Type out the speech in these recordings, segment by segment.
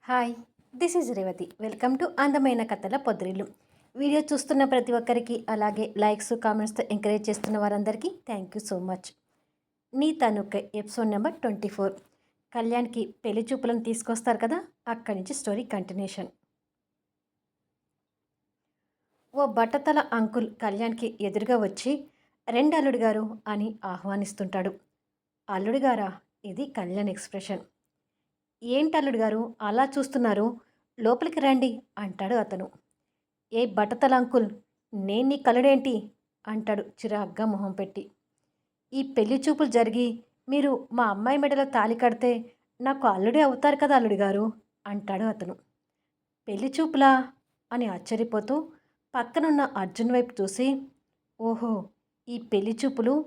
Hi, this is Revathi. Welcome to అందమైన కథల పొద్దురిల్లు. Video చూస్తున్న ప్రతి ఒక్కరికి, అలాగే లైక్స్ కామెంట్స్తో ఎంకరేజ్ చేస్తున్న వారందరికీ థ్యాంక్ యూ సో మచ్. నీ తనుక ఎపిసోడ్ నెంబర్ 24. కళ్యాణ్కి పెళ్లి చూపులను తీసుకొస్తారు కదా, అక్కడి నుంచి స్టోరీ కంటిన్యూషన్. ఓ బట్టతల అంకుల్ కళ్యాణ్కి ఎదురుగా వచ్చి రెండు అల్లుడు గారు అని ఆహ్వానిస్తుంటాడు. అల్లుడు గారా? ఇది కళ్యాణ్ ఎక్స్ప్రెషన్. ఏంటల్లుడు గారు అలా చూస్తున్నారు, లోపలికి రండి అంటాడు అతను. ఏ బట్టతల అంకుల్, నేను నీ కల్లుడేంటి అంటాడు చిరాగ్గా మొహం పెట్టి. ఈ పెళ్లి చూపులు జరిగి మీరు మా అమ్మాయి మెడలో తాళి కడితే నాకు అల్లుడే అవుతారు కదా అల్లుడు గారు అంటాడు అతను. పెళ్లి చూపులా అని ఆశ్చర్యపోతూ పక్కనున్న అర్జున్ వైపు చూసి, ఓహో, ఈ పెళ్లి చూపులు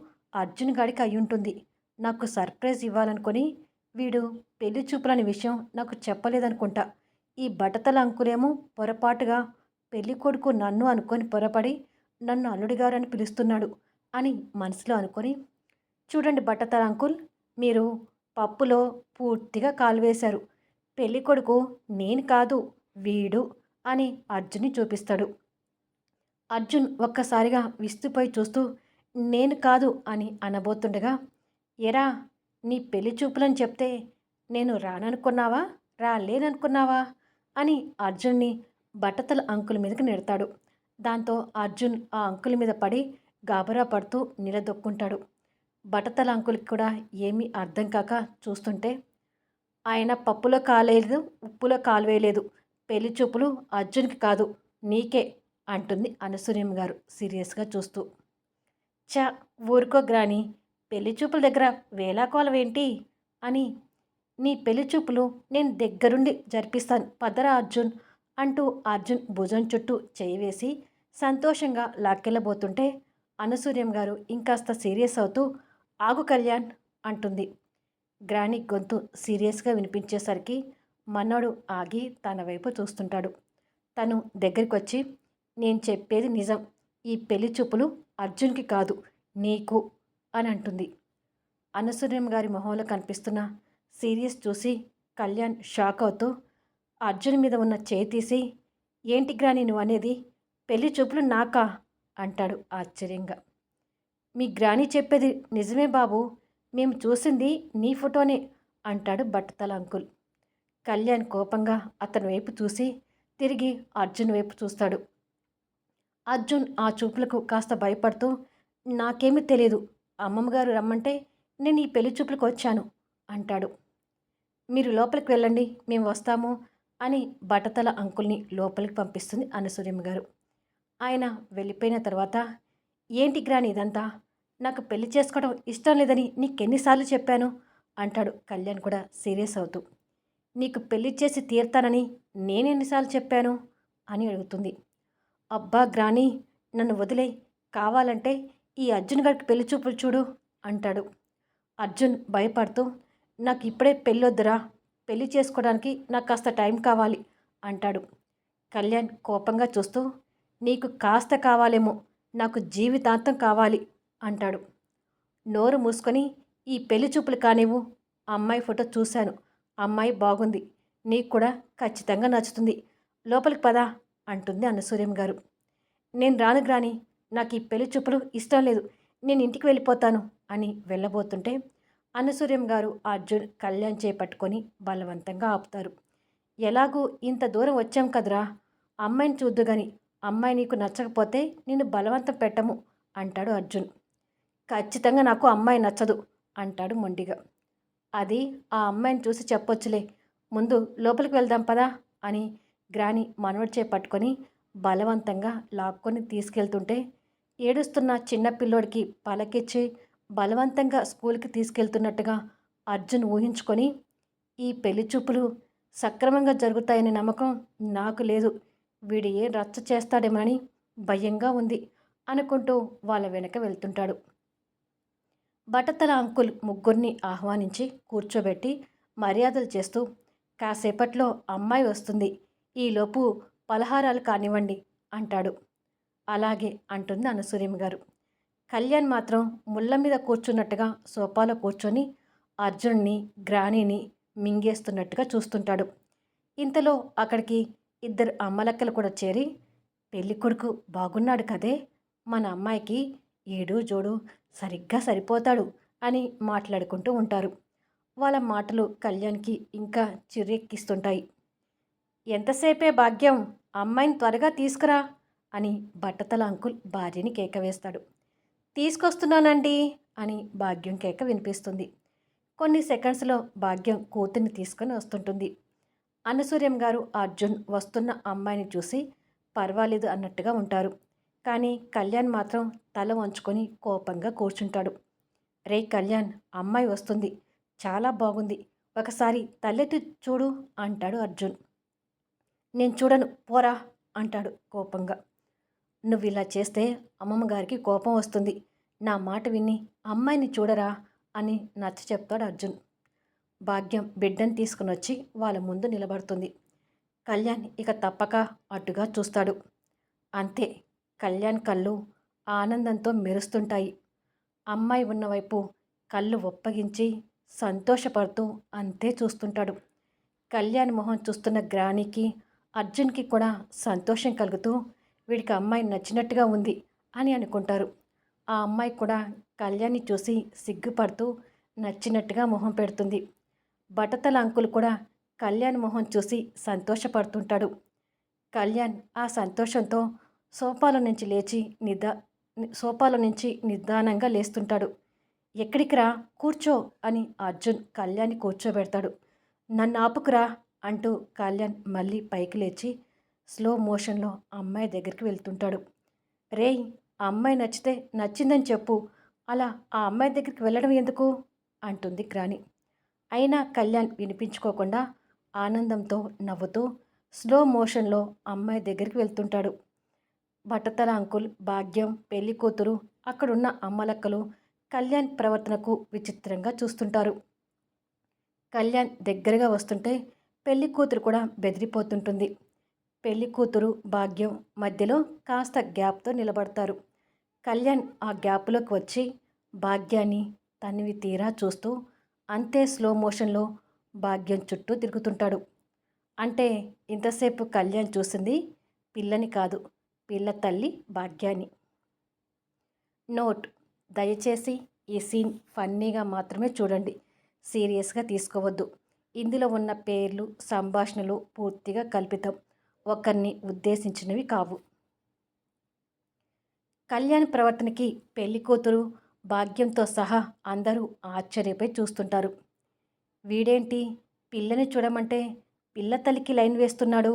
అర్జున్ గాడికి అయ్యుంటుంది. నాకు సర్ప్రైజ్ ఇవ్వాలనుకొని వీడు పెళ్లి చూపులని విషయం నాకు చెప్పలేదనుకుంటా. ఈ బట్టతల అంకులేమో పొరపాటుగా పెళ్లి కొడుకు నన్ను అనుకొని పొరపడి నన్ను అల్లుడిగారని పిలుస్తున్నాడు అని మనసులో అనుకొని, చూడండి బట్టతల అంకుల్, మీరు పప్పులో పూర్తిగా కాలు వేశారు. పెళ్లి కొడుకు నేను కాదు, వీడు అని అర్జున్ని చూపిస్తాడు. అర్జున్ ఒక్కసారిగా విస్తుపోయి చూస్తూ నేను కాదు అని అనబోతుండగా, ఎరా, నీ పెళ్లి చూపులని చెప్తే నేను రాననుకున్నావా, రాలేననుకున్నావా అని అర్జున్ని బట్టతల అంకుల్ మీదకి నెడతాడు. దాంతో అర్జున్ ఆ అంకుల్ మీద పడి గాబరా పడుతూ నిలదొక్కుంటాడు. బట్టతల అంకుల్కి కూడా ఏమీ అర్థం కాక చూస్తుంటే, ఆయన పప్పులో కాలేదు, ఉప్పులో కాలు వేయలేదు. పెళ్లి చూపులు అర్జున్కి కాదు, నీకే అంటుంది అనసూయం గారు సీరియస్గా చూస్తూ. చ, ఊరుకో గ్రాని, పెళ్లి చూపుల దగ్గర వేలాకోలం ఏంటి అని, నీ పెళ్లి చూపులు నేను దగ్గరుండి జరిపిస్తాను పదరా అర్జున్ అంటూ అర్జున్ భుజం చుట్టూ చేయి వేసి సంతోషంగా లాక్కెళ్ళబోతుంటే అనసూయం గారు ఇంకాస్త సీరియస్ అవుతూ, ఆగు కళ్యాణ్ అంటుంది. గ్రాని గొంతు సీరియస్గా వినిపించేసరికి మనోడు ఆగి తన వైపు చూస్తుంటాడు. తను దగ్గరికి వచ్చి, నేను చెప్పేది నిజం, ఈ పెళ్లి చూపులు అర్జున్కి కాదు, నీకు అని అంటుంది. అనసూయం గారి మొహంలో కనిపిస్తున్న సీరియస్ చూసి కళ్యాణ్ షాక్ అవుతూ అర్జున్ మీద ఉన్న చేయి తీసి, ఏంటి గ్రాని నువ్వు అనేది, పెళ్లి చూపులు నాకా అంటాడు ఆశ్చర్యంగా. మీ గ్రాని చెప్పేది నిజమే బాబు, మేము చూసింది నీ ఫోటోనే అంటాడు బట్టతల అంకుల్. కళ్యాణ్ కోపంగా అతని వైపు చూసి తిరిగి అర్జున్ వైపు చూస్తాడు. అర్జున్ ఆ చూపులకు కాస్త భయపడుతూ, నాకేమీ తెలియదు, అమ్మమ్మగారు రమ్మంటే నేను ఈ పెళ్లి చూపులకు వచ్చాను అంటాడు. మీరు లోపలికి వెళ్ళండి, మేము వస్తాము అని బట్టతల అంకుల్ని లోపలికి పంపిస్తుంది అనసూయం గారు. ఆయన వెళ్ళిపోయిన తర్వాత, ఏంటి గ్రాని ఇదంతా, నాకు పెళ్లి చేసుకోవడం ఇష్టం లేదని నీకెన్నిసార్లు చెప్పాను అంటాడు కళ్యాణ్ కూడా సీరియస్ అవుతూ. నీకు పెళ్లి చేసి తీరుతానని నేనెన్నిసార్లు చెప్పాను అని అడుగుతుంది. అబ్బా గ్రాని, నన్ను వదిలే, కావాలంటే ఈ అర్జున్ గారికి పెళ్లి చూపులు చూడు అంటాడు. అర్జున్ భయపడుతూ, నాకు ఇప్పుడే పెళ్ళొద్దురా, పెళ్లి చేసుకోవడానికి నాకు కాస్త టైం కావాలి అంటాడు. కళ్యాణ్ కోపంగా చూస్తూ, నీకు కాస్త కావాలేమో, నాకు జీవితాంతం కావాలి అంటాడు. నోరు మూసుకొని ఈ పెళ్లి చూపులు కానివ్వు, అమ్మాయి ఫోటో చూశాను, అమ్మాయి బాగుంది, నీకు కూడా ఖచ్చితంగా నచ్చుతుంది, లోపలికి పదా అంటుంది అనసూయం గారు. నేను రాను గ్రాని, నాకు ఈ పెళ్లి చూపులు ఇష్టం లేదు, నేను ఇంటికి వెళ్ళిపోతాను అని వెళ్ళబోతుంటే అనసూయం గారు అర్జున్ కళ్యాణ్ చేపట్టుకొని బలవంతంగా ఆపుతారు. ఎలాగూ ఇంత దూరం వచ్చాం కదరా, అమ్మాయిని చూద్దు గాని, అమ్మాయి నీకు నచ్చకపోతే నిన్ను బలవంతం పెట్టము అంటాడు అర్జున్. ఖచ్చితంగా నాకు అమ్మాయి నచ్చదు అంటాడు మొండిగా. అది ఆ అమ్మాయిని చూసి చెప్పొచ్చులే, ముందు లోపలికి వెళ్దాం పదా అని గ్రాని మనవడి చేపట్టుకొని బలవంతంగా లాక్కొని తీసుకెళ్తుంటే, ఏడుస్తున్న చిన్న పిల్లోడికి పలకిచ్చి బలవంతంగా స్కూల్కి తీసుకెళ్తున్నట్టుగా అర్జున్ ఊహించుకొని, ఈ పెళ్లి చూపులు సక్రమంగా జరుగుతాయనే నమ్మకం నాకు లేదు, వీడు ఏ రచ్చ చేస్తాడేమోనని భయంగా ఉంది అనుకుంటూ వాళ్ళ వెనక వెళ్తుంటాడు. బట్టతల అంకుల్ ముగ్గురిని ఆహ్వానించి కూర్చోబెట్టి మర్యాదలు చేస్తూ, కాసేపట్లో అమ్మాయి వస్తుంది, ఈలోపు పలహారాలు కానివ్వండి అంటాడు. అలాగే అంటుంది అనసూయం గారు. కళ్యాణ్ మాత్రం ముళ్ళ మీద కూర్చున్నట్టుగా సోఫాలో కూర్చొని అర్జున్ని గ్రానీని మింగేస్తున్నట్టుగా చూస్తుంటాడు. ఇంతలో అక్కడికి ఇద్దరు అమ్మలక్కలు కూడా చేరి, పెళ్ళికొడుకు బాగున్నాడు కదే, మన అమ్మాయికి ఏడు జోడు సరిగ్గా సరిపోతాడు అని మాట్లాడుకుంటూ ఉంటారు. వాళ్ళ మాటలు కళ్యాణ్కి ఇంకా చిర్రెక్కిస్తుంటాయి. ఎంతసేపే భాగ్యం, అమ్మాయిని త్వరగా తీసుకురా అని బట్టతల అంకుల్ భార్యని కేక వేస్తాడు. తీసుకొస్తున్నానండి అని భాగ్యం కేక వినిపిస్తుంది. కొన్ని సెకండ్స్లో భాగ్యం కూతుర్ని తీసుకొని వస్తుంటుంది. అనసూయం గారు అర్జున్ వస్తున్న అమ్మాయిని చూసి పర్వాలేదు అన్నట్టుగా ఉంటారు. కానీ కళ్యాణ్ మాత్రం తల వంచుకొని కోపంగా కూర్చుంటాడు. రే కళ్యాణ్, అమ్మాయి వస్తుంది, చాలా బాగుంది, ఒకసారి తలెత్తి చూడు అంటాడు అర్జున్. నేను చూడను, పోరా అంటాడు కోపంగా. నువ్వు ఇలా చేస్తే అమ్మమ్మ గారికి కోపం వస్తుంది, నా మాట విని అమ్మాయిని చూడరా అని నచ్చ చెప్తాడు అర్జున్. భాగ్యం బిడ్డను తీసుకుని వచ్చి వాళ్ళ ముందు నిలబడుతుంది. కళ్యాణ్ ఇక తప్పక అటుగా చూస్తాడు. అంతే, కళ్యాణ్ కళ్ళు ఆనందంతో మెరుస్తుంటాయి. అమ్మాయి ఉన్నవైపు కళ్ళు ఒప్పగించి సంతోషపడుతూ అంతే చూస్తుంటాడు. కళ్యాణ్ మొహం చూస్తున్న గ్రానికి అర్జున్కి కూడా సంతోషం కలుగుతూ వీడికి అమ్మాయి నచ్చినట్టుగా ఉంది అని అనుకుంటారు. ఆ అమ్మాయి కూడా కళ్యాణ్ని చూసి సిగ్గుపడుతూ నచ్చినట్టుగా మొహం పెడుతుంది. బట్టతల అంకుల్ కూడా కళ్యాణ్ మొహం చూసి సంతోషపడుతుంటాడు. కళ్యాణ్ ఆ సంతోషంతో సోఫాలో నుంచి నిదానంగా లేస్తుంటాడు. ఎక్కడికి రా, కూర్చో అని అర్జున్ కళ్యాణ్ని కూర్చోబెడతాడు. నన్ను ఆపుకురా అంటూ కళ్యాణ్ మళ్ళీ పైకి లేచి స్లో మోషన్లో అమ్మాయి దగ్గరికి వెళ్తుంటాడు. రేయ్, అమ్మాయి నచ్చితే నచ్చిందని చెప్పు, అలా ఆ అమ్మాయి దగ్గరికి వెళ్ళడం ఎందుకు అంటుంది గ్రాని. అయినా కళ్యాణ్ వినిపించుకోకుండా ఆనందంతో నవ్వుతూ స్లో మోషన్లో అమ్మాయి దగ్గరికి వెళ్తుంటాడు. బట్టతల అంకుల్, భాగ్యం, పెళ్లి కూతురు, అక్కడున్న అమ్మలక్కలు కళ్యాణ్ ప్రవర్తనకు విచిత్రంగా చూస్తుంటారు. కళ్యాణ్ దగ్గరగా వస్తుంటే పెళ్లి కూతురు కూడా బెదిరిపోతుంటుంది. పెళ్లి కూతురు, భాగ్యం మధ్యలో కాస్త గ్యాప్తో నిలబడతారు. కళ్యాణ్ ఆ గ్యాప్లోకి వచ్చి భాగ్యాన్ని తనివి తీరా చూస్తూ అంతే స్లో మోషన్లో భాగ్యం చుట్టూ తిరుగుతుంటాడు. అంటే ఇంతసేపు కళ్యాణ్ చూసింది పిల్లని కాదు, పిల్ల తల్లి భాగ్యాన్ని. నోట్: దయచేసి ఈ సీన్ ఫన్నీగా మాత్రమే చూడండి, సీరియస్గా తీసుకోవద్దు. ఇందులో ఉన్న పేర్లు, సంభాషణలు పూర్తిగా కల్పితం, ఒకరిని ఉద్దేశించినవి కావు. కళ్యాణ్ ప్రవర్తనకి పెళ్లి కూతురు, భాగ్యంతో సహా అందరూ ఆశ్చర్యపై చూస్తుంటారు. వీడేంటి పిల్లని చూడమంటే పిల్ల తల్లికి లైన్ వేస్తున్నాడు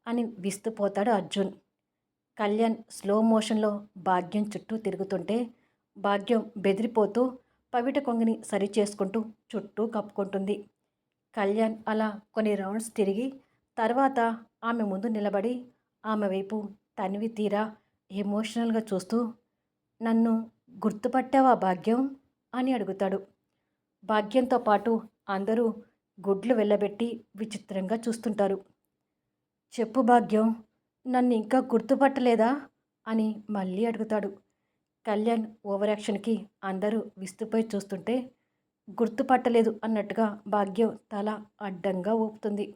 అని విస్తుపోతాడు అర్జున్. కళ్యాణ్ స్లో మోషన్లో భాగ్యం చుట్టూ తిరుగుతుంటే భాగ్యం బెదిరిపోతూ పవిట కొంగిని సరిచేసుకుంటూ చుట్టూ కప్పుకుంటుంది. కళ్యాణ్ అలా కొన్ని రౌండ్స్ తిరిగి తర్వాత ఆమె ముందు నిలబడి ఆమె వైపు తనివి తీరా ఎమోషనల్గా చూస్తూ, నన్ను గుర్తుపట్టావా భాగ్యం అని అడుగుతాడు. భాగ్యంతో పాటు అందరూ గుడ్లు వెళ్ళబెట్టి విచిత్రంగా చూస్తుంటారు. చెప్పు భాగ్యం, నన్ను ఇంకా గుర్తుపట్టలేదా అని మళ్ళీ అడుగుతాడు. కళ్యాణ్ ఓవర్ యాక్షన్కి అందరూ విస్తుపోయి చూస్తుంటే గుర్తుపట్టలేదు అన్నట్టుగా భాగ్యం తల అడ్డంగా ఊపుతుంది.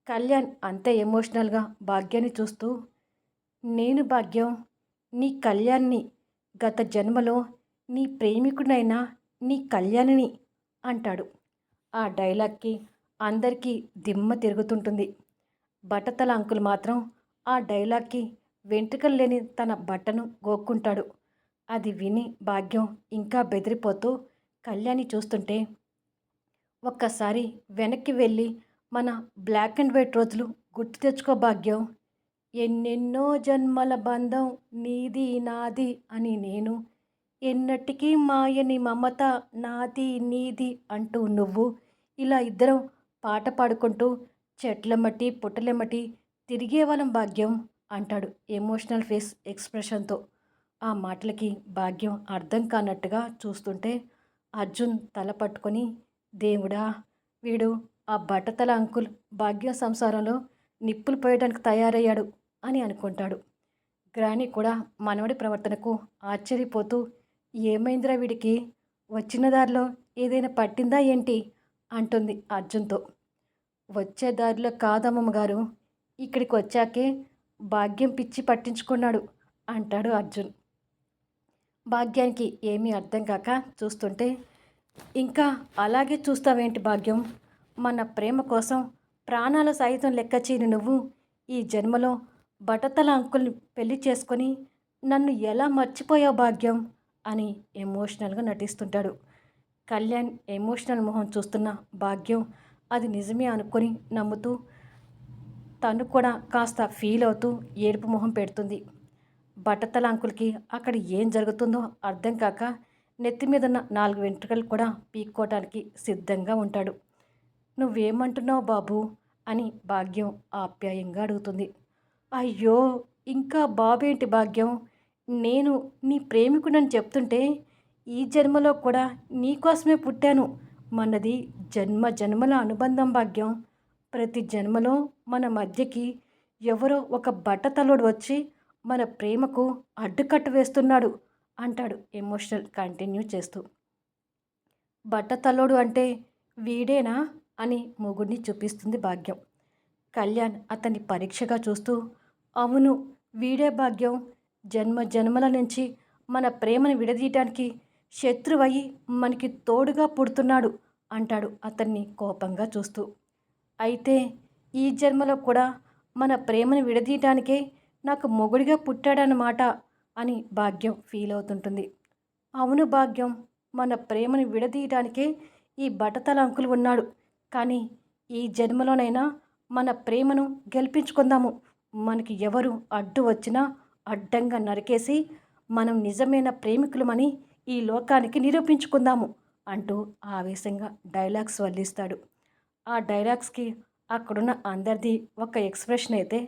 కళ్యాణ్ అంతే ఎమోషనల్గా భాగ్యాన్ని చూస్తూ, నేను భాగ్యం, నీ కళ్యాణ్ని, గత జన్మలో నీ ప్రేమికుడైనా నీ కళ్యాణిని అంటాడు. ఆ డైలాగ్కి అందరికీ దిమ్మ తిరుగుతుంటుంది. బట్టతల అంకుల్ మాత్రం ఆ డైలాగ్కి వెంట్రుకలు లేని తన బట్టను గోక్కుంటాడు. అది విని భాగ్యం ఇంకా బెదిరిపోతూ కళ్యాణి చూస్తుంటే, ఒక్కసారి వెనక్కి వెళ్ళి మన బ్లాక్ అండ్ వైట్ రోజులు గుర్తు తెచ్చుకో భాగ్యం, ఎన్నెన్నో జన్మల బంధం నీది నాది అని నేను, ఎన్నటికీ మాయని మమత నాది నీది అంటూ నువ్వు, ఇలా ఇద్దరం పాట పాడుకుంటూ చెట్లెమ్మటి పుట్టలెమ్మటి తిరిగేవాళ్ళం భాగ్యం అంటాడు ఎమోషనల్ ఫేస్ ఎక్స్ప్రెషన్తో. ఆ మాటలకి భాగ్యం అర్థం కానట్టుగా చూస్తుంటే అర్జున్ తల పట్టుకొని, దేవుడా, వీడు ఆ బట్టతల అంకుల్ భాగ్యం సంసారంలో నిప్పులు పోయడానికి తయారయ్యాడు అని అనుకుంటాడు. గ్రాని కూడా మనవడి ప్రవర్తనకు ఆశ్చర్యపోతూ, ఏమైందిరా వీడికి, వచ్చిన దారిలో ఏదైనా పట్టిందా ఏంటి అంటుంది అర్జున్తో. వచ్చే దారిలో కాదమ్మమ్మ గారు. ఇక్కడికి వచ్చాకే భాగ్యం పిచ్చి పట్టించుకున్నాడు అంటాడు అర్జున్. భాగ్యానికి ఏమీ అర్థం కాక చూస్తుంటే, ఇంకా అలాగే చూస్తావేంటి భాగ్యం? మన ప్రేమ కోసం ప్రాణాల సైతం లెక్క చేయని నువ్వు ఈ జన్మలో బటతల అంకుల్ని పెళ్లి చేసుకొని నన్ను ఎలా మర్చిపోయావు భాగ్యం అని ఎమోషనల్గా నటిస్తుంటాడు. కళ్యాణ్ ఎమోషనల్ మొహం చూస్తున్న భాగ్యం అది నిజమే అనుకొని నమ్ముతూ తను కూడా కాస్త ఫీల్ అవుతూ ఏడుపు మొహం పెడుతుంది. బట్టతల అంకుల్కి అక్కడ ఏం జరుగుతుందో అర్థం కాక నెత్తి మీదున్న 4 వెంట్రుకలు కూడా పీక్కోవటానికి సిద్ధంగా ఉంటాడు. నువ్వేమంటున్నావు బాబు అని భాగ్యం ఆప్యాయంగా అడుగుతుంది. అయ్యో, ఇంకా బాబేంటి భాగ్యం, నేను నీ ప్రేమికుడని చెప్తుంటే ఈ జన్మలో కూడా నీకోసమే పుట్టాను, మనది జన్మ జన్మల అనుబంధం భాగ్యం, ప్రతి జన్మలో మన మధ్యకి ఎవరో ఒక బట్టతలోడు వచ్చి మన ప్రేమకు అడ్డుకట్ట వేస్తున్నాడు అంటాడు ఎమోషనల్ కంటిన్యూ చేస్తూ. బట్టతల్లోడు అంటే వీడేనా అని మొగుడిని చూపిస్తుంది భాగ్యం. కళ్యాణ్ అతన్ని పరీక్షగా చూస్తూ, అవును వీడే భాగ్యం, జన్మ జన్మల నుంచి మన ప్రేమను విడదీయటానికి శత్రువయ్యి మనకి తోడుగా పుడుతున్నాడు అంటాడు అతన్ని కోపంగా చూస్తూ. అయితే ఈ జన్మలో కూడా మన ప్రేమను విడదీయటానికే నాకు మొగుడిగా పుట్టాడన్నమాట అని భాగ్యం ఫీల్ అవుతుంటుంది. అవును భాగ్యం, మన ప్రేమను విడదీయటానికే ఈ బట్టతల అంకులు ఉన్నాడు, కానీ ఈ జన్మలోనైనా మన ప్రేమను గెలిపించుకుందాము, మనకి ఎవరు అడ్డు వచ్చినా అడ్డంగా నరికేసి మనం నిజమైన ప్రేమికులమని ఈ లోకానికి నిరూపించుకుందాము అంటూ ఆవేశంగా డైలాగ్స్ వల్లిస్తాడు. ఆ డైలాగ్స్కి అక్కడున్న అందరిది ఒక ఎక్స్ప్రెషన్ అయితే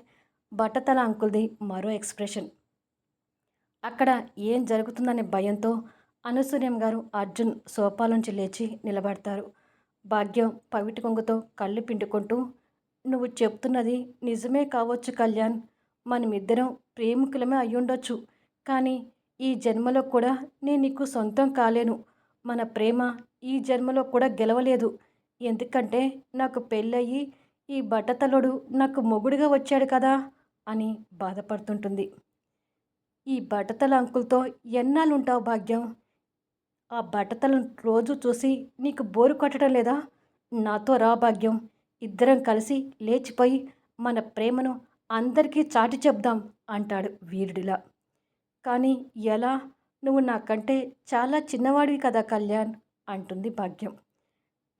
బట్టతల అంకుల్ది మరో ఎక్స్ప్రెషన్. అక్కడ ఏం జరుగుతుందనే భయంతో అనసూయం గారు అర్జున్ సోఫా నుంచి లేచి నిలబడతారు. భాగ్యం పవిటి కొంగుతో కళ్ళు పిండుకుంటూ, నువ్వు చెప్తున్నది నిజమే కావచ్చు కళ్యాణ్, మనమిద్దరం ప్రేమికులమే అయ్యుండొచ్చు, కానీ ఈ జన్మలో కూడా నేను నీకు సొంతం కాలేను, మన ప్రేమ ఈ జన్మలో కూడా గెలవలేదు, ఎందుకంటే నాకు పెళ్ళయి ఈ బట్టతలుడు నాకు మొగుడుగా వచ్చాడు కదా అని బాధపడుతుంటుంది. ఈ బట్టతల అంకుల్తో ఎన్నాళ్ళుంటావు భాగ్యం? ఆ బట్టతలను రోజు చూసి నీకు బోరు కొట్టడం లేదా? నాతో రా భాగ్యం, ఇద్దరం కలిసి లేచిపోయి మన ప్రేమను అందరికీ చాటి చెప్దాం అంటాడు వీరుడిలా. కానీ ఎలా? నువ్వు నాకంటే చాలా చిన్నవాడివి కదా కళ్యాణ్ అంటుంది భాగ్యం.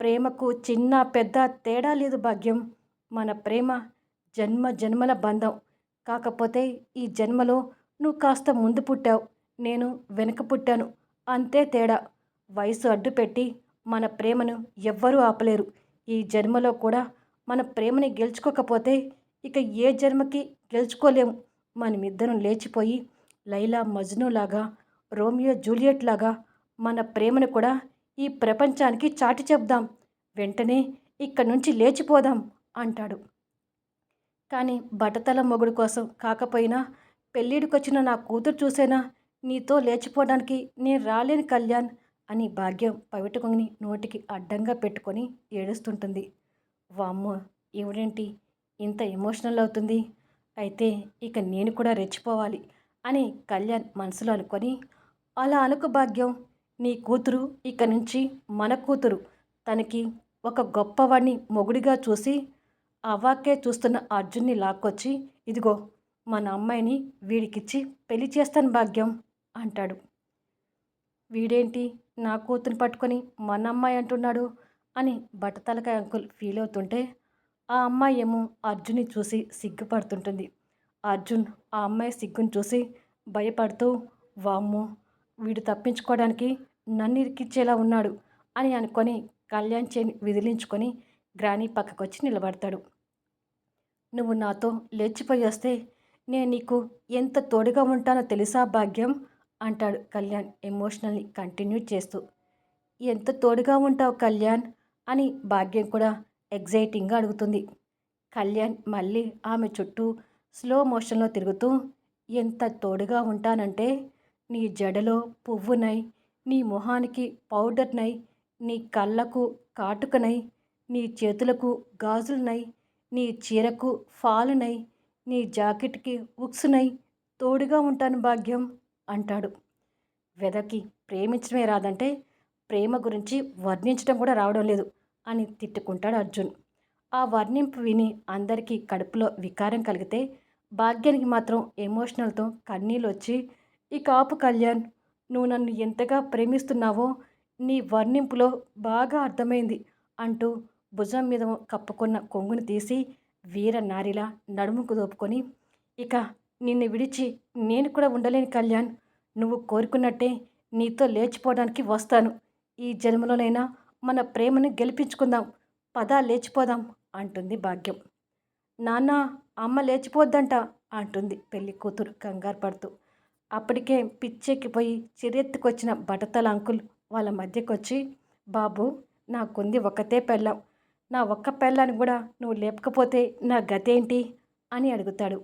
ప్రేమకు చిన్న పెద్ద తేడా లేదు భాగ్యం, మన ప్రేమ జన్మ జన్మల బంధం, కాకపోతే ఈ జన్మలో నువ్వు కాస్త ముందు పుట్టావు, నేను వెనుక పుట్టాను, అంతే తేడా. వయసు అడ్డు పెట్టి మన ప్రేమను ఎవ్వరూ ఆపలేరు. ఈ జన్మలో కూడా మన ప్రేమని గెలుచుకోకపోతే ఇక ఏ జన్మకి గెలుచుకోలేము. మనమిద్దరం లేచిపోయి లైలా మజ్నులాగా, రోమియో జూలియట్ లాగా మన ప్రేమను కూడా ఈ ప్రపంచానికి చాటి చెప్దాం, వెంటనే ఇక్కడి నుంచి లేచిపోదాం అంటాడు. కానీ బట్టతల మొగుడు కోసం కాకపోయినా పెళ్ళిడికొచ్చిన నా కూతురు చూసేనా నీతో లేచిపోవడానికి నేను రాలేను కళ్యాణ్ అని భాగ్యం పవిట కొంగిని నోటికి అడ్డంగా పెట్టుకొని ఏడుస్తుంటుంది. వామ్మో, ఈవిడేంటి ఇంత ఎమోషనల్ అవుతుంది, అయితే ఇక నేను కూడా రెచ్చిపోవాలి అని కళ్యాణ్ మనసులో అనుకొని, అలా అనుకు భాగ్యం, నీ కూతురు ఇక నుంచి మన కూతురు, తనకి ఒక గొప్పవాడిని మొగుడిగా చూసి అవాకే చూస్తున్న అర్జున్ని లాక్కొచ్చి, ఇదిగో మన అమ్మాయిని వీడికిచ్చి పెళ్లి చేస్తాను భాగ్యం అంటాడు. వీడేంటి నా కూతురిని పట్టుకొని మన అమ్మాయి అంటున్నాడు అని బట్టతలకాయ అంకుల్ ఫీల్ అవుతుంటే, ఆ అమ్మాయి ఏమో అర్జున్ని చూసి సిగ్గుపడుతుంటుంది. అర్జున్ ఆ అమ్మాయి సిగ్గును చూసి భయపడుతూ, వామ్మో వీడు తప్పించుకోవడానికి నన్ను ఇరికిచ్చేలా ఉన్నాడు అని అనుకొని కళ్యాణ్ చేని విదిలించుకొని గ్రానీ పక్కకొచ్చి నిలబడతాడు. నువ్వు నాతో లేచిపోయి వస్తే నేను నీకు ఎంత తోడుగా ఉంటానో తెలుసా భాగ్యం అంటాడు కళ్యాణ్ ఎమోషనల్ని కంటిన్యూ చేస్తూ. ఎంత తోడుగా ఉంటావు కళ్యాణ్ అని భాగ్యం కూడా ఎగ్జైటింగ్గా అడుగుతుంది. కళ్యాణ్ మళ్ళీ ఆమె చుట్టూ స్లో మోషన్లో తిరుగుతూ, ఎంత తోడుగా ఉంటానంటే నీ జడలో పువ్వునై, నీ మొహానికి పౌడర్నై, నీ కళ్ళకు కాటుకనై, నీ చేతులకు గాజులున్నాయి, నీ చీరకు ఫాలున్నాయి, నీ జాకెట్‌కి ఉక్సున్నాయి, తోడుగా ఉంటాను భాగ్యం అంటాడు. వెదకి ప్రేమించడమే రాదంటే ప్రేమ గురించి వర్ణించడం కూడా రావడం లేదు అని తిట్టుకుంటాడు అర్జున్. ఆ వర్ణింపు విని అందరికీ కడుపులో వికారం కలిగితే భాగ్యానికి మాత్రం ఎమోషనల్తో కన్నీళ్ళొచ్చి, ఇక ఆపు కళ్యాణ్, నువ్వు నన్ను ఎంతగా ప్రేమిస్తున్నావో నీ వర్ణింపులో బాగా అర్థమైంది అంటూ భుజం మీద కప్పుకున్న కొంగుని తీసి వీర నారిలా నడుముకు దోపుకొని, ఇక నిన్ను విడిచి నేను కూడా ఉండలేను కళ్యాణ్, నువ్వు కోరుకున్నట్టే నీతో లేచిపోవడానికి వస్తాను, ఈ జన్మలోనైనా మన ప్రేమను గెలిపించుకుందాం, పద లేచిపోదాం అంటుంది భాగ్యం. నాన్న, అమ్మ లేచిపోద్దంట అంటుంది పెళ్లి కూతురు కంగారు పడుతూ. అప్పటికే పిచ్చెక్కిపోయి చిరెత్తుకొచ్చిన బటతల అంకుల్ వాళ్ళ మధ్యకొచ్చి, బాబు, నాకుంది ఒక్కతే పెళ్ళాం, నా ఒక్క పెళ్ళాన్ని కూడా నువ్వు లేపకపోతే నా గతేంటి అని అడుగుతాడు.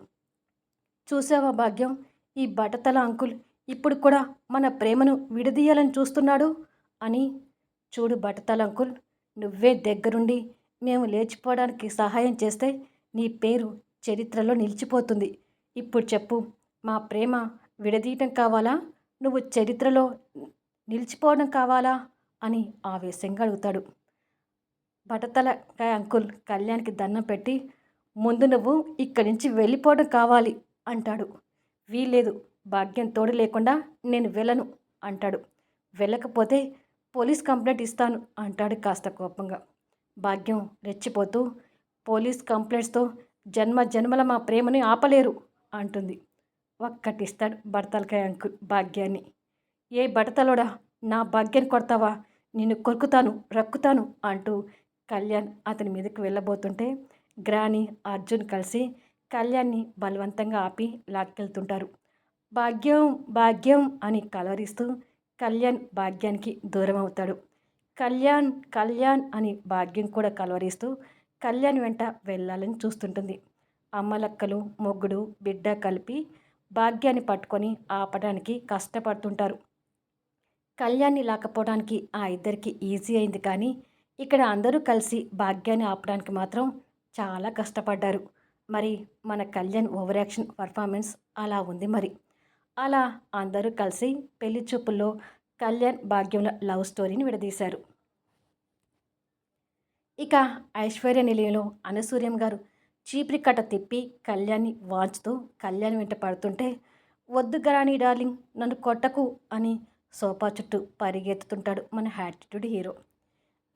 చూసావా భాగ్యం, ఈ బటతల అంకుల్ ఇప్పుడు కూడా మన ప్రేమను విడదీయాలని చూస్తున్నాడు అని. చూడు బటతల అంకుల్, నువ్వే దగ్గరుండి మేము లేచిపోవడానికి సహాయం చేస్తే నీ పేరు చరిత్రలో నిలిచిపోతుంది. ఇప్పుడు చెప్పు, మా ప్రేమ విడదీయటం కావాలా, నువ్వు చరిత్రలో నిలిచిపోవడం కావాలా అని ఆవేశంగా అడుగుతాడు. బటతలకాయ అంకుల్ కళ్యాణ్కి దండం పెట్టి, ముందు నువ్వు ఇక్కడి నుంచి వెళ్ళిపోవడం కావాలి అంటాడు. వీల్లేదు, భాగ్యం తోడు లేకుండా నేను వెళ్ళను అంటాడు. వెళ్ళకపోతే పోలీస్ కంప్లైంట్ ఇస్తాను అంటాడు కాస్త కోపంగా. భాగ్యం రెచ్చిపోతూ, పోలీస్ కంప్లైంట్స్తో జన్మ జన్మల మా ప్రేమని ఆపలేరు అంటుంది. ఒక్కటిస్తాడు బడతలకాయ అంకుల్ భాగ్యాన్ని. ఏ బడతలోడా, నా భాగ్యాన్ని కొడతావా, నిన్ను కొరుకుతాను రక్కుతాను అంటూ కళ్యాణ్ అతని మీదకి వెళ్ళబోతుంటే గ్రాని అర్జున్ కలిసి కళ్యాణ్ని బలవంతంగా ఆపి లాక్కెళ్తుంటారు. భాగ్యం భాగ్యం అని కలవరిస్తూ కళ్యాణ్ భాగ్యానికి దూరం అవుతాడు. కళ్యాణ్ కళ్యాణ్ అని భాగ్యం కూడా కలవరిస్తూ కళ్యాణ్ వెంట వెళ్ళాలని చూస్తుంటుంది. అమ్మలక్కలు మొగ్గుడు బిడ్డ కలిపి భాగ్యాన్ని పట్టుకొని ఆపడానికి కష్టపడుతుంటారు. కళ్యాణ్ని లాకపోవడానికి ఆ ఇద్దరికి ఈజీ అయింది, కానీ ఇక్కడ అందరూ కలిసి భాగ్యాన్ని ఆపడానికి మాత్రం చాలా కష్టపడ్డారు. మరి మన కళ్యాణ్ ఓవర్ యాక్షన్ పర్ఫార్మెన్స్ అలా ఉంది మరి. అలా అందరూ కలిసి పెళ్లి చూపుల్లో కళ్యాణ్ భాగ్యంల లవ్ స్టోరీని విడదీశారు. ఇక ఐశ్వర్య నిలయంలో అనసూర్యం గారు చీపిరి కట్ట తిప్పి కళ్యాణ్ని వాంచుతూ కళ్యాణ్ వెంట పడుతుంటే, వద్దు గరాణి డార్లింగ్, నన్ను కొట్టకు అని సోఫా చుట్టూ పరిగెత్తుతుంటాడు మన యాటిట్యూడ్ హీరో.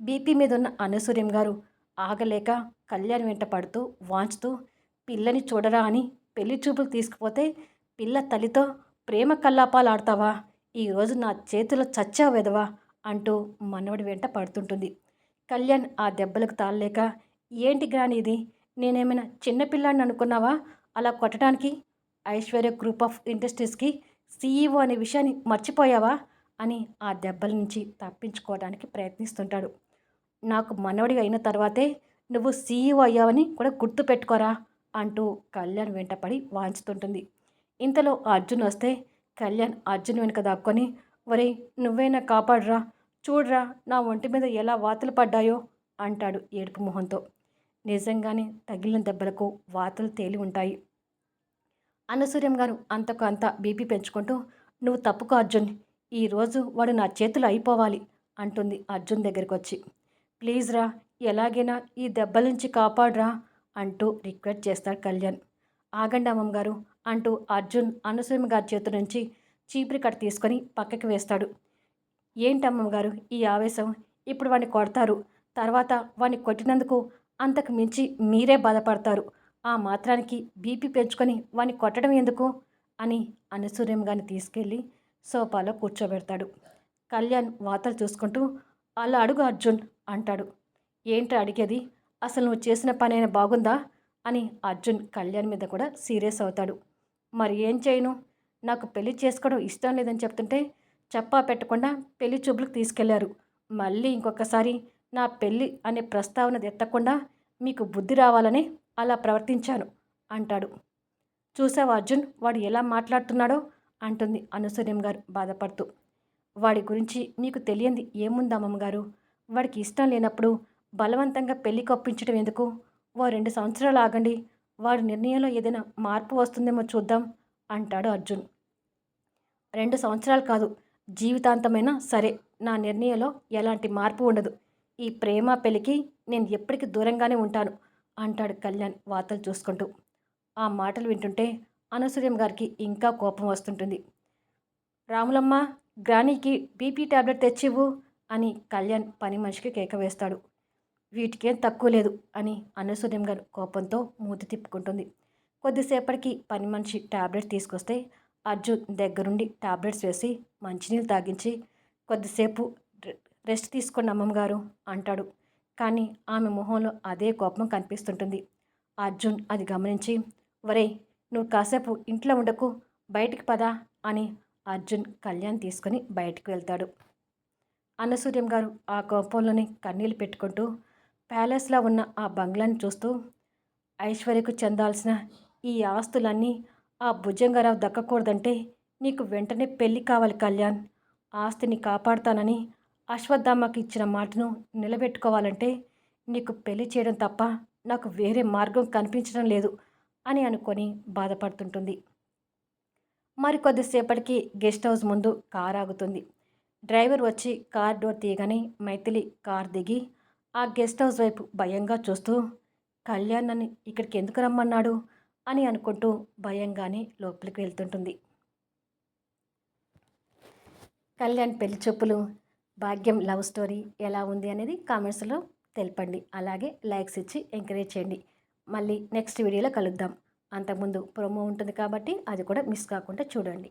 బీపీ మీద ఉన్న అనసూర్యం గారు ఆగలేక కళ్యాణ్ వెంట పడుతూ వాంచుతూ, పిల్లని చూడరా అని పెళ్లి చూపులు తీసుకుపోతే పిల్ల తల్లితో ప్రేమ కల్లాపాలు ఆడతావా, ఈరోజు నా చేతిలో చచ్చావు వెదవా అంటూ మనవడి వెంట పడుతుంటుంది. కళ్యాణ్ ఆ దెబ్బలకు తాళలేక, ఏంటి గ్రాని ఇది, నేనేమైనా చిన్నపిల్లాడిని అనుకున్నావా అలా కొట్టడానికి, ఐశ్వర్య గ్రూప్ ఆఫ్ ఇండస్ట్రీస్కి సీఈఓ అనే విషయాన్ని మర్చిపోయావా అని ఆ దెబ్బల నుంచి తప్పించుకోవడానికి ప్రయత్నిస్తుంటాడు. నాకు మనవడిగా అయిన తర్వాతే నువ్వు సీఈఓ అయ్యావని కూడా గుర్తుపెట్టుకోరా అంటూ కళ్యాణ్ వెంటపడి వాంచుతుంటుంది. ఇంతలో అర్జున్ వస్తే కళ్యాణ్ అర్జున్ వెనుక దాక్కొని, ఒరేయ్ నువ్వైనా కాపాడురా, చూడరా నా ఒంటి మీద ఎలా వాతలు పడ్డాయో అంటాడు ఏడుపు మొహంతో. నిజంగానే తగిలిన దెబ్బలకు వాతలు తేలి ఉంటాయి. అనసూర్యం గారు అంతకు అంత బీపీ పెంచుకుంటూ, నువ్వు తప్పుకో అర్జున్, ఈరోజు వాడు నా చేతులు అయిపోవాలి అంటుంది అర్జున్ దగ్గరికి వచ్చి. ప్లీజ్ రా, ఎలాగైనా ఈ దెబ్బల నుంచి కాపాడురా అంటూ రిక్వెస్ట్ చేస్తాడు కళ్యాణ్. ఆగండి అమ్మమ్మ గారు అంటూ అర్జున్ అనసూయమ్మ గారి చేతి నుంచి చీపురి కట్ట తీసుకొని పక్కకి వేస్తాడు. ఏంటమ్మమ్మ గారు ఈ ఆవేశం, ఇప్పుడు వాడిని కొడతారు, తర్వాత వాడిని కొట్టినందుకు అంతకు మించి మీరే బాధపడతారు, ఆ మాత్రానికి బీపీ పెంచుకొని వాడిని కొట్టడం ఎందుకు అని అనసూర్యం గారిని తీసుకెళ్ళి సోఫాలో కూర్చోబెడతాడు. కళ్యాణ్ వాతలు చూసుకుంటూ, అలా అడుగు అర్జున్ అంటాడు. ఏంటి అడిగేది, అసలు నువ్వు చేసిన పని అయినా బాగుందా అని అర్జున్ కళ్యాణ్ మీద కూడా సీరియస్ అవుతాడు. మరి ఏం చేయను, నాకు పెళ్లి చేసుకోవడం ఇష్టం లేదని చెప్తుంటే చెప్పా పెట్టకుండా పెళ్లి చూపులకు తీసుకెళ్లారు, మళ్ళీ ఇంకొకసారి నా పెళ్ళి అనే ప్రస్తావన ఎత్తకుండా మీకు బుద్ధి రావాలని అలా ప్రవర్తించాను అంటాడు. చూసావా అర్జున్, వాడు ఎలా మాట్లాడుతున్నాడో అంటుంది అనసూర్యం గారు బాధపడుతూ. వాడి గురించి మీకు తెలియంది ఏముంది అమ్మమ్మ గారు, వాడికి ఇష్టం లేనప్పుడు బలవంతంగా పెళ్లికి ఒప్పించడం ఎందుకు? ఓ 2 సంవత్సరాలు ఆగండి. వాడి నిర్ణయంలో ఏదైనా మార్పు వస్తుందేమో చూద్దాం అంటాడు అర్జున్. 2 సంవత్సరాలు కాదు, జీవితాంతమైనా సరే నా నిర్ణయంలో ఎలాంటి మార్పు ఉండదు. ఈ ప్రేమ పెళ్ళికి నేను ఎప్పటికీ దూరంగానే ఉంటాను అంటాడు కళ్యాణ్ వార్తలు చూసుకుంటూ. ఆ మాటలు వింటుంటే అనసూయం గారికి ఇంకా కోపం వస్తుంటుంది. రాములమ్మ, గ్రానీకి బీపీ టాబ్లెట్ తెచ్చివ్వు అని కళ్యాణ్ పని మనిషికి కేక వేస్తాడు. వీటికేం తక్కువ లేదు అని అనసూయం గారు కోపంతో మూతి తిప్పుకుంటుంది. కొద్దిసేపటికి పని మనిషి టాబ్లెట్ తీసుకొస్తే అర్జున్ దగ్గరుండి టాబ్లెట్స్ వేసి మంచినీళ్ళు తాగించి కొద్దిసేపు రెస్ట్ తీసుకోండి అమ్మమ్మగారు అంటాడు. కానీ ఆమె మొహంలో అదే కోపం కనిపిస్తుంటుంది. అర్జున్ అది గమనించి, ఒరేయ్, నువ్వు కాసేపు ఇంట్లో ఉండకు, బయటికి పదా అని అర్జున్ కళ్యాణ్ తీసుకొని బయటికి వెళ్తాడు. అన్నసూర్యం గారు ఆ కోపంలోనే కన్నీళ్ళు పెట్టుకుంటూ ప్యాలెస్లో ఉన్న ఆ బంగ్లాని చూస్తూ, ఐశ్వర్యకు చెందాల్సిన ఈ ఆస్తులన్నీ ఆ భుజంగారావు దక్కకూడదంటే నీకు వెంటనే పెళ్ళి కావాలి కళ్యాణ్. ఆస్తిని కాపాడుతానని అశ్వత్థామకి ఇచ్చిన మాటను నిలబెట్టుకోవాలంటే నీకు పెళ్లి చేయడం తప్ప నాకు వేరే మార్గం కనిపించడం లేదు అని అనుకొని బాధపడుతుంటుంది. మరికొద్దిసేపటికి గెస్ట్ హౌస్ ముందు కార్ ఆగుతుంది. డ్రైవర్ వచ్చి కార్ డోర్ తీయగానే మైథిలి కార్ దిగి ఆ గెస్ట్ హౌస్ వైపు భయంగా చూస్తూ, కళ్యాణ్ నన్ను ఇక్కడికి ఎందుకు రమ్మన్నాడు అని అనుకుంటూ భయంగానే లోపలికి వెళ్తుంటుంది. కళ్యాణ్ పెళ్లి చూపులు, భాగ్యం లవ్ స్టోరీ ఎలా ఉంది అనేది కామెంట్స్లో తెలపండి. అలాగే లైక్స్ ఇచ్చి ఎంకరేజ్ చేయండి. మళ్ళీ నెక్స్ట్ వీడియోలో కలుద్దాం. అంతకుముందు ప్రోమో ఉంటుంది కాబట్టి అది కూడా మిస్ కాకుండా చూడండి.